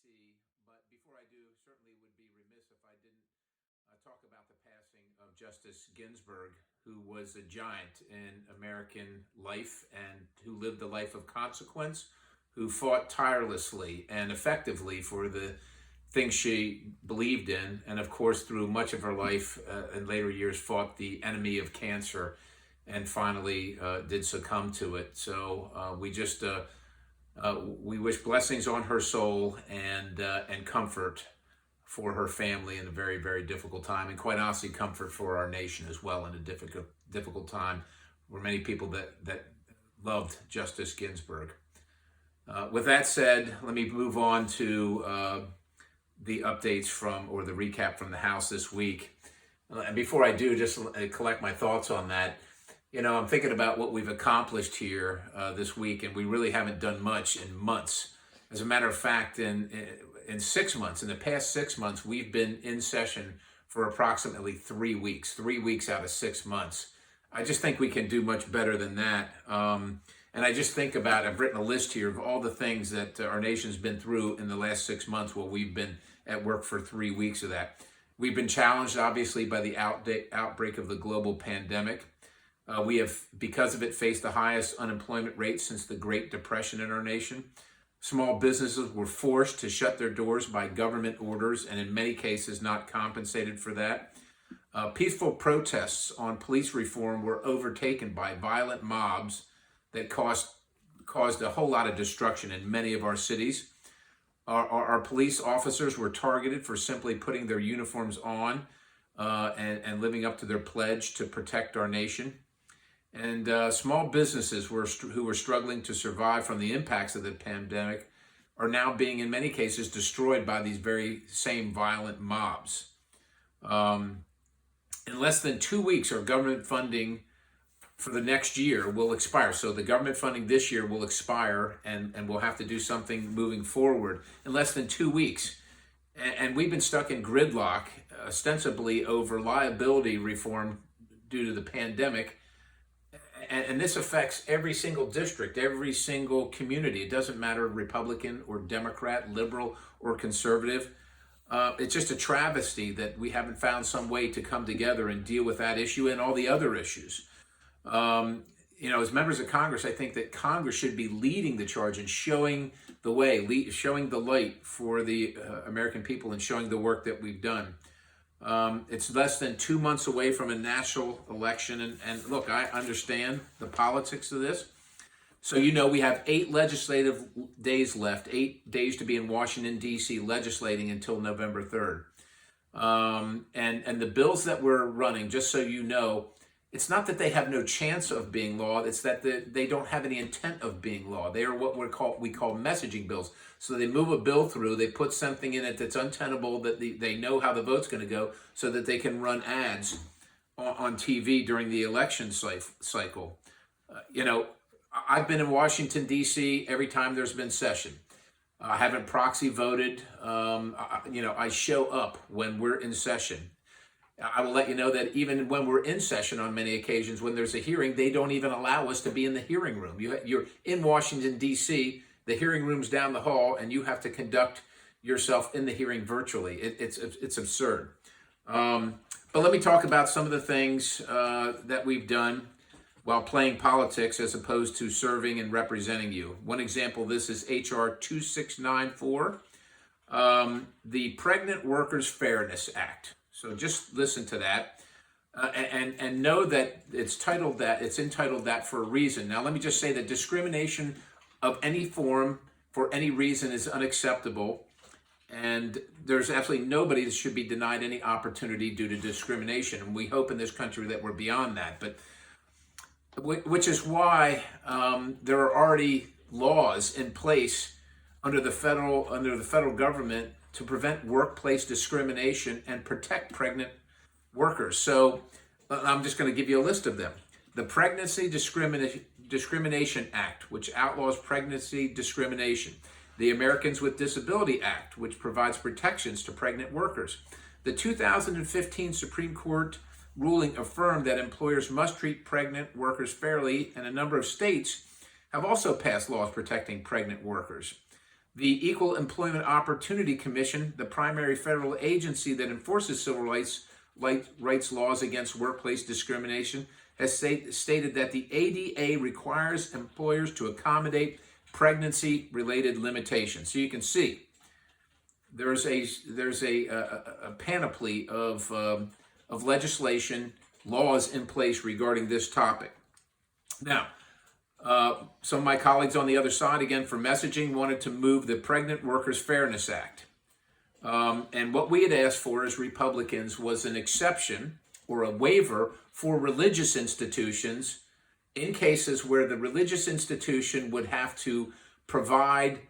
see. But before I do, certainly would be remiss if I didn't talk about the passing of Justice Ginsburg, who was a giant in American life and who lived a life of consequence, who fought tirelessly and effectively for the things she believed in, and of course, through much of her life in later years, fought the enemy of cancer and finally did succumb to it. So we wish blessings on her soul and comfort for her family in a very, very difficult time, and quite honestly, comfort for our nation as well in a difficult time for many people that loved Justice Ginsburg. With that said, let me move on to the updates or the recap from the House this week. And before I do, just collect my thoughts on that. I'm thinking about what we've accomplished here this week, and we really haven't done much in months. As a matter of fact, in 6 months, in the past 6 months, we've been in session for approximately 3 weeks, 3 weeks out of 6 months. I just think we can do much better than that. And I just think about, I've written a list here of all the things that our nation's been through in the last 6 months while we've been at work for 3 weeks of that. We've been challenged, obviously, by the outbreak of the global pandemic. We have, because of it, faced the highest unemployment rate since the Great Depression in our nation. Small businesses were forced to shut their doors by government orders and in many cases not compensated for that. Peaceful protests on police reform were overtaken by violent mobs that caused a whole lot of destruction in many of our cities. Our police officers were targeted for simply putting their uniforms on and living up to their pledge to protect our nation. And small businesses who were struggling to survive from the impacts of the pandemic are now being, in many cases, destroyed by these very same violent mobs. In less than 2 weeks, our government funding for the next year will expire. So the government funding this year will expire, and we'll have to do something moving forward in less than 2 weeks. And we've been stuck in gridlock, ostensibly over liability reform due to the pandemic. And this affects every single district, every single community. It doesn't matter Republican or Democrat, liberal or conservative. It's just a travesty that we haven't found some way to come together and deal with that issue and all the other issues. As members of Congress, I think that Congress should be leading the charge and showing the way, showing the light for the American people and showing the work that we've done. It's less than 2 months away from a national election. And look, I understand the politics of this. So, we have 8 legislative days left, 8 days to be in Washington, D.C. legislating until November 3rd. And the bills that we're running, just so you know, it's not that they have no chance of being law. It's that they don't have any intent of being law. They are what we call messaging bills. So they move a bill through, they put something in it that's untenable, that they know how the vote's going to go, so that they can run ads on TV during the election cycle. I've been in Washington, D.C. every time there's been session. I haven't proxy voted. I show up when we're in session. I will let you know that even when we're in session on many occasions, when there's a hearing, they don't even allow us to be in the hearing room. You're in Washington, D.C., the hearing room's down the hall, and you have to conduct yourself in the hearing virtually. It's absurd. But let me talk about some of the things that we've done while playing politics as opposed to serving and representing you. One example of this is H.R. 2694, the Pregnant Workers Fairness Act. So just listen to that and know that it's entitled that for a reason. Now, let me just say that discrimination of any form for any reason is unacceptable. And there's absolutely nobody that should be denied any opportunity due to discrimination. And we hope in this country that we're beyond that. But which is why there are already laws in place under the federal government to prevent workplace discrimination and protect pregnant workers. So I'm just going to give you a list of them. The Pregnancy Discrimination Act, which outlaws pregnancy discrimination. The Americans with Disability Act, which provides protections to pregnant workers. The 2015 Supreme Court ruling affirmed that employers must treat pregnant workers fairly, and a number of states have also passed laws protecting pregnant workers. The Equal Employment Opportunity Commission, the primary federal agency that enforces civil rights laws against workplace discrimination, has stated that the ADA requires employers to accommodate pregnancy-related limitations. So you can see there's a panoply of legislation, laws in place regarding this topic. Now, some of my colleagues on the other side, again for messaging, wanted to move the Pregnant Workers Fairness Act. And what we had asked for as Republicans was an exception or a waiver for religious institutions in cases where the religious institution would have to provide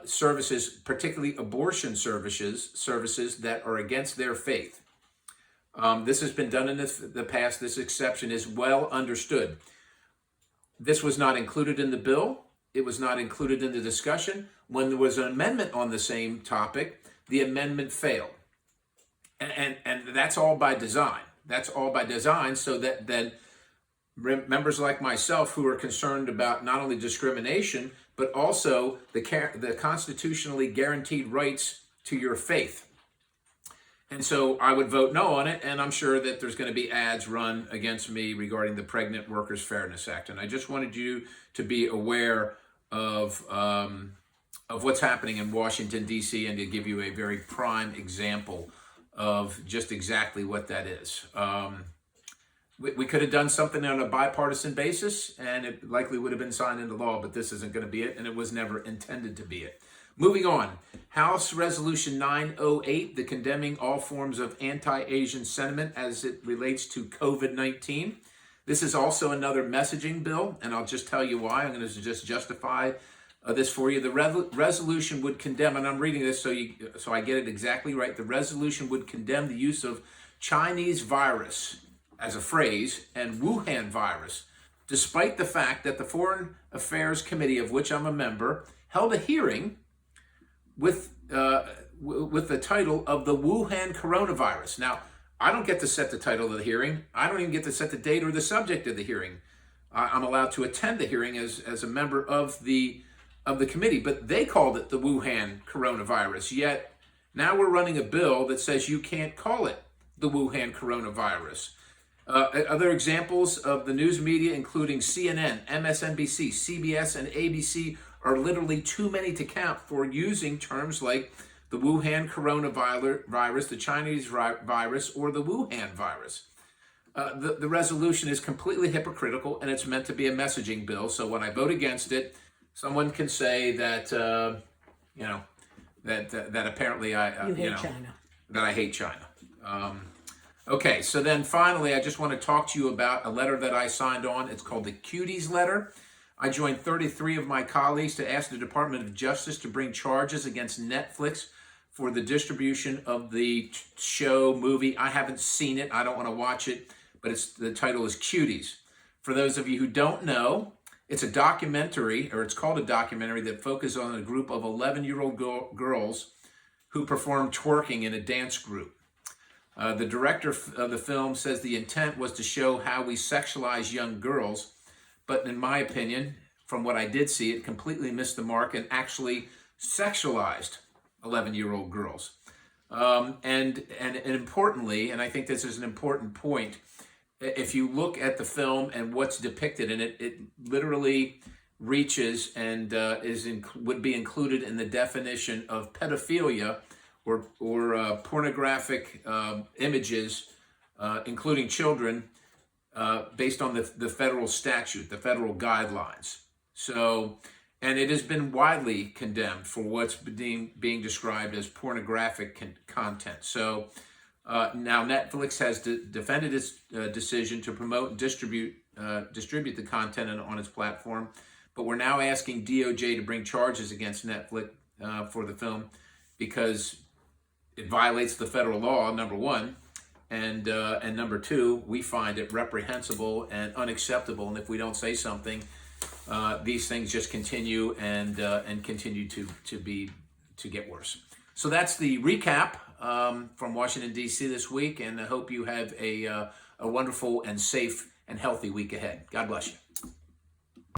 services, particularly abortion services that are against their faith. This has been done in the past. This exception is well understood. This was not included in the bill. It was not included in the discussion. When there was an amendment on the same topic, the amendment failed. And that's all by design. That's all by design so that then members like myself who are concerned about not only discrimination, but also the constitutionally guaranteed rights to your faith. And so I would vote no on it, and I'm sure that there's going to be ads run against me regarding the Pregnant Workers Fairness Act. And I just wanted you to be aware of what's happening in Washington, D.C., and to give you a very prime example of just exactly what that is. We could have done something on a bipartisan basis, and it likely would have been signed into law, but this isn't going to be it, and it was never intended to be it. Moving on, House Resolution 908, the condemning all forms of anti-Asian sentiment as it relates to COVID-19. This is also another messaging bill, and I'll just tell you why. I'm going to just justify this for you. The resolution would condemn, and I'm reading this so I get it exactly right. The resolution would condemn the use of Chinese virus as a phrase and Wuhan virus, despite the fact that the Foreign Affairs Committee, of which I'm a member, held a hearing with the title of the Wuhan coronavirus. Now, I don't get to set the title of the hearing. I don't even get to set the date or the subject of the hearing. I'm allowed to attend the hearing as a member of the committee, but they called it the Wuhan coronavirus. Yet now we're running a bill that says you can't call it the Wuhan coronavirus. Other examples of the news media, including CNN, MSNBC, CBS, and ABC, are literally too many to count for using terms like the Wuhan coronavirus, the Chinese virus, or the Wuhan virus. The resolution is completely hypocritical, and it's meant to be a messaging bill. So when I vote against it, someone can say that that apparently I hate China. Okay, so then finally, I just want to talk to you about a letter that I signed on. It's called the Cuties Letter. I joined 33 of my colleagues to ask the Department of Justice to bring charges against Netflix for the distribution of the movie. I haven't seen it. I don't want to watch it, but the title is Cuties. For those of you who don't know, it's a documentary, or it's called a documentary, that focuses on a group of 11-year-old girls who perform twerking in a dance group. The director of the film says the intent was to show how we sexualize young girls, but in my opinion, from what I did see, it completely missed the mark and actually sexualized 11-year-old girls. And importantly, and I think this is an important point, if you look at the film and what's depicted in it, it literally reaches and would be included in the definition of pedophilia or pornographic images, including children, based on the federal statute, the federal guidelines. So, and it has been widely condemned for what's being described as pornographic content. So now Netflix has defended its decision to promote and distribute the content on its platform, but we're now asking DOJ to bring charges against Netflix for the film because it violates the federal law, number one, and number two, we find it reprehensible and unacceptable. And if we don't say something, these things just continue and continue to get worse. So that's the recap from Washington, D.C. this week, and I hope you have a wonderful and safe and healthy week ahead. God bless you.